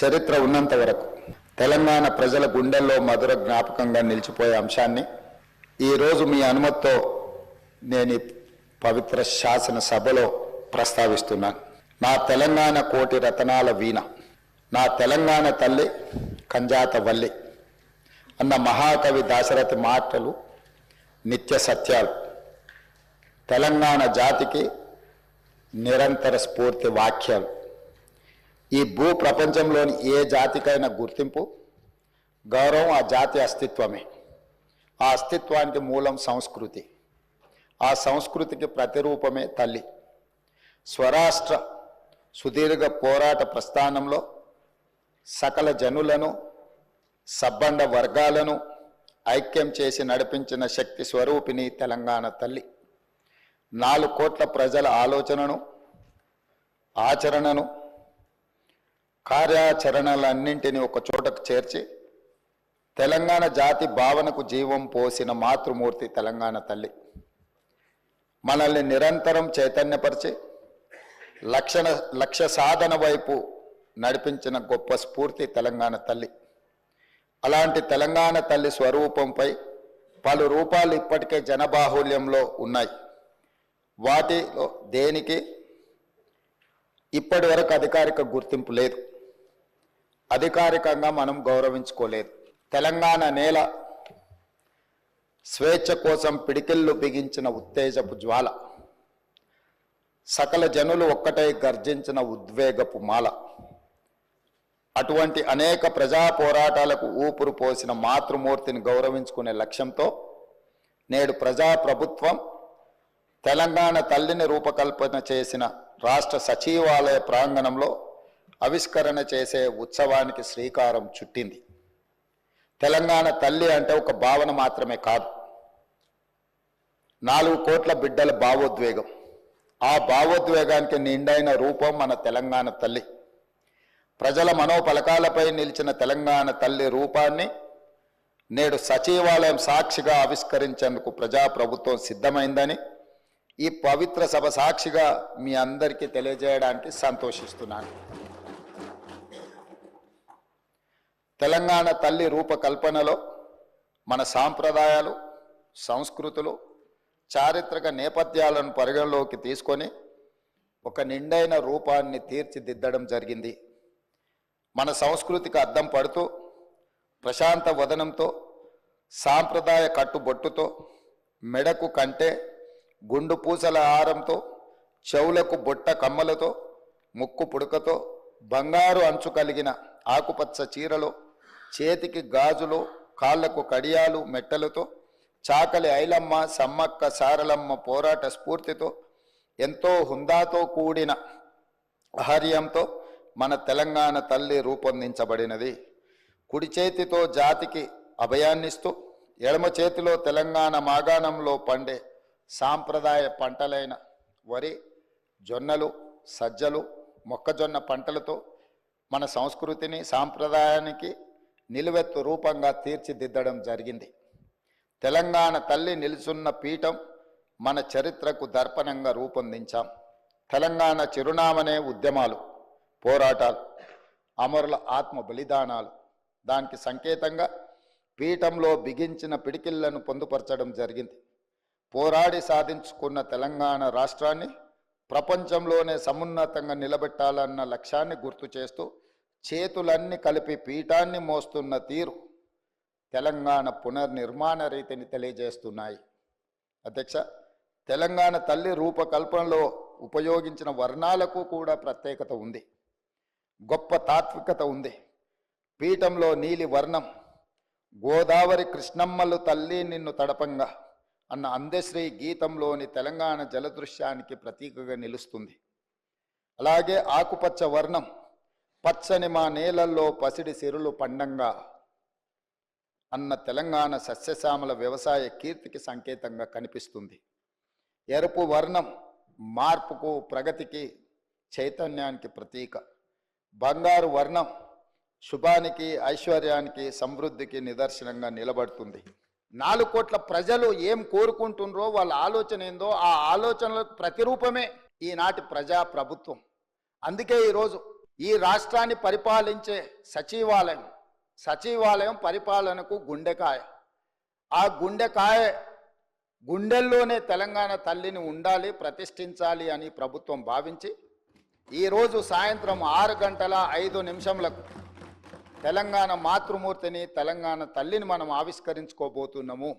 చరిత్ర ఉన్నంత వరకు తెలంగాణ ప్రజల గుండెల్లో మధుర జ్ఞాపకంగా నిలిచిపోయే అంశాన్ని ఈరోజు మీ అనుమతితో నేను ఈ పవిత్ర శాసన సభలో ప్రస్తావిస్తున్నాను. నా తెలంగాణ కోటి రతనాల వీణ, నా తెలంగాణ తల్లి కంజాత వల్లి అన్న మహాకవి దాశరథి మాటలు నిత్య సత్యాలు. తెలంగాణ జాతికి నిరంతర స్ఫూర్తి వాక్యాలు. ఈ భూ ప్రపంచంలోని ఏ జాతికైనా గుర్తింపు, గౌరవం ఆ జాతి అస్తిత్వమే. ఆ అస్తిత్వానికి మూలం సంస్కృతి. ఆ సంస్కృతికి ప్రతిరూపమే తల్లి. స్వరాష్ట్ర సుదీర్ఘ పోరాట ప్రస్థానంలో సకల జనులను, సబ్బండ వర్గాలను ఐక్యం చేసి నడిపించిన శక్తి స్వరూపిణి తెలంగాణ తల్లి. 4 కోట్ల ప్రజల ఆలోచనను, ఆచరణను, కార్యాచరణలన్నింటినీ ఒక చోటకు చేర్చి తెలంగాణ జాతి భావనకు జీవం పోసిన మాతృమూర్తి తెలంగాణ తల్లి. మనల్ని నిరంతరం చైతన్యపరిచి లక్ష్య సాధన వైపు నడిపించిన గొప్ప స్ఫూర్తి తెలంగాణ తల్లి. అలాంటి తెలంగాణ తల్లి స్వరూపంపై పలు రూపాలు ఇప్పటికే జనబాహుల్యంలో ఉన్నాయి. వాటిలో దేనికి ఇప్పటి వరకు అధికారిక గుర్తింపు లేదు. అధికారికంగా మనం గౌరవించుకోలేదు. తెలంగాణ నేల స్వేచ్ఛ కోసం పిడికిళ్ళు బిగించిన ఉత్తేజపు జ్వాల, సకల జనులు ఒక్కటై గర్జించిన ఉద్వేగపు మాల. అటువంటి అనేక ప్రజా పోరాటాలకు ఊపిరి పోసిన మాతృమూర్తిని గౌరవించుకునే లక్ష్యంతో నేడు ప్రజాప్రభుత్వం తెలంగాణ తల్లిని రూపకల్పన చేసిన రాష్ట్ర సచివాలయ ప్రాంగణంలో ఆవిష్కరణ చేసే ఉత్సవానికి శ్రీకారం చుట్టింది. తెలంగాణ తల్లి అంటే ఒక భావన మాత్రమే కాదు, 4 కోట్ల బిడ్డల భావోద్వేగం. ఆ భావోద్వేగానికి నిండైన రూపం మన తెలంగాణ తల్లి. ప్రజల మనోపలకాలపై నిలిచిన తెలంగాణ తల్లి రూపాన్ని నేడు సచివాలయం సాక్షిగా ఆవిష్కరించేందుకు ప్రజాప్రభుత్వం సిద్ధమైందని ఈ పవిత్ర సభ సాక్షిగా మీ అందరికీ తెలియజేయడానికి సంతోషిస్తున్నాను. తెలంగాణ తల్లి రూపకల్పనలో మన సాంప్రదాయాలు, సంస్కృతులు, చారిత్రక నేపథ్యాలను పరిగణలోకి తీసుకొని ఒక నిండైన రూపాన్ని తీర్చిదిద్దడం జరిగింది. మన సంస్కృతికి అద్దం పడుతూ ప్రశాంత వదనంతో, సాంప్రదాయ కట్టుబొట్టుతో, మెడకు కంటే గుండు పూసల హారంతో, చెవులకు బొట్ట కమ్మలతో, ముక్కు పుడకతో, బంగారు అంచు కలిగిన ఆకుపచ్చ చీరలో, చేతికి గాజులు, కాళ్లకు కడియాలు, మెట్టలతో, చాకలి ఐలమ్మ, సమ్మక్క సారలమ్మ పోరాట స్ఫూర్తితో, ఎంతో హుందాతో కూడిన ఆహార్యంతో మన తెలంగాణ తల్లి రూపొందించబడినది. కుడి చేతితో జాతికి అభయాన్నిస్తూ, ఎడమ చేతిలో తెలంగాణ మాగాణంలో పండే సాంప్రదాయ పంటలైన వరి, జొన్నలు, సజ్జలు, మొక్కజొన్న పంటలతో మన సంస్కృతిని, సాంప్రదాయానికి నిలువెత్తు రూపంగా తీర్చిదిద్దడం జరిగింది. తెలంగాణ తల్లి నిలుచున్న పీఠం మన చరిత్రకు దర్పణంగా రూపొందించాం. తెలంగాణ చిరునామనే ఉద్యమాలు, పోరాటాలు, అమరుల ఆత్మ బలిదానాలు. దానికి సంకేతంగా పీఠంలో బిగించిన పిడికిళ్లను పొందుపరచడం జరిగింది. పోరాడి సాధించుకున్న తెలంగాణ రాష్ట్రాన్ని ప్రపంచంలోనే సమున్నతంగా నిలబెట్టాలన్న లక్ష్యాన్ని గుర్తు చేస్తూ చేతులన్నీ కలిపి పీఠాన్ని మోస్తున్న తీరు తెలంగాణ పునర్నిర్మాణ రీతిని తెలియజేస్తున్నాయి. అధ్యక్ష, తెలంగాణ తల్లి రూపకల్పనలో ఉపయోగించిన వర్ణాలకు కూడా ప్రత్యేకత ఉంది, గొప్ప తాత్వికత ఉంది. పీఠంలో నీలి వర్ణం గోదావరి కృష్ణమ్మలు తల్లి నిన్ను తడపంగా అన్న అందశ్రీ గీతంలోని తెలంగాణ జలదృశ్యానికి ప్రతీకగా నిలుస్తుంది. అలాగే ఆకుపచ్చ వర్ణం పచ్చని మా నేలల్లో పసిడి సిరులు పండంగా అన్న తెలంగాణ సస్యశ్యామల వ్యవసాయ కీర్తికి సంకేతంగా కనిపిస్తుంది. ఎరుపు వర్ణం మార్పుకు, ప్రగతికి, చైతన్యానికి ప్రతీక. బంగారు వర్ణం శుభానికి, ఐశ్వర్యానికి, సమృద్ధికి నిదర్శనంగా నిలబడుతుంది. 4 కోట్ల ప్రజలు ఏం కోరుకుంటున్నారో, వాళ్ళ ఆలోచన ఏందో, ఆ ఆలోచనలకు ప్రతిరూపమే ఈనాటి ప్రజాప్రభుత్వం. అందుకే ఈరోజు ఈ రాష్ట్రాన్ని పరిపాలించే సచివాలయం పరిపాలనకు గుండెకాయ. ఆ గుండెల్లోనే తెలంగాణ తల్లిని ఉండాలి, ప్రతిష్ఠించాలి అని ప్రభుత్వం భావించి ఈరోజు సాయంత్రం 6:05 తెలంగాణ మాతృమూర్తిని, తెలంగాణ తల్లిని మనం ఆవిష్కరించుకోబోతున్నాము.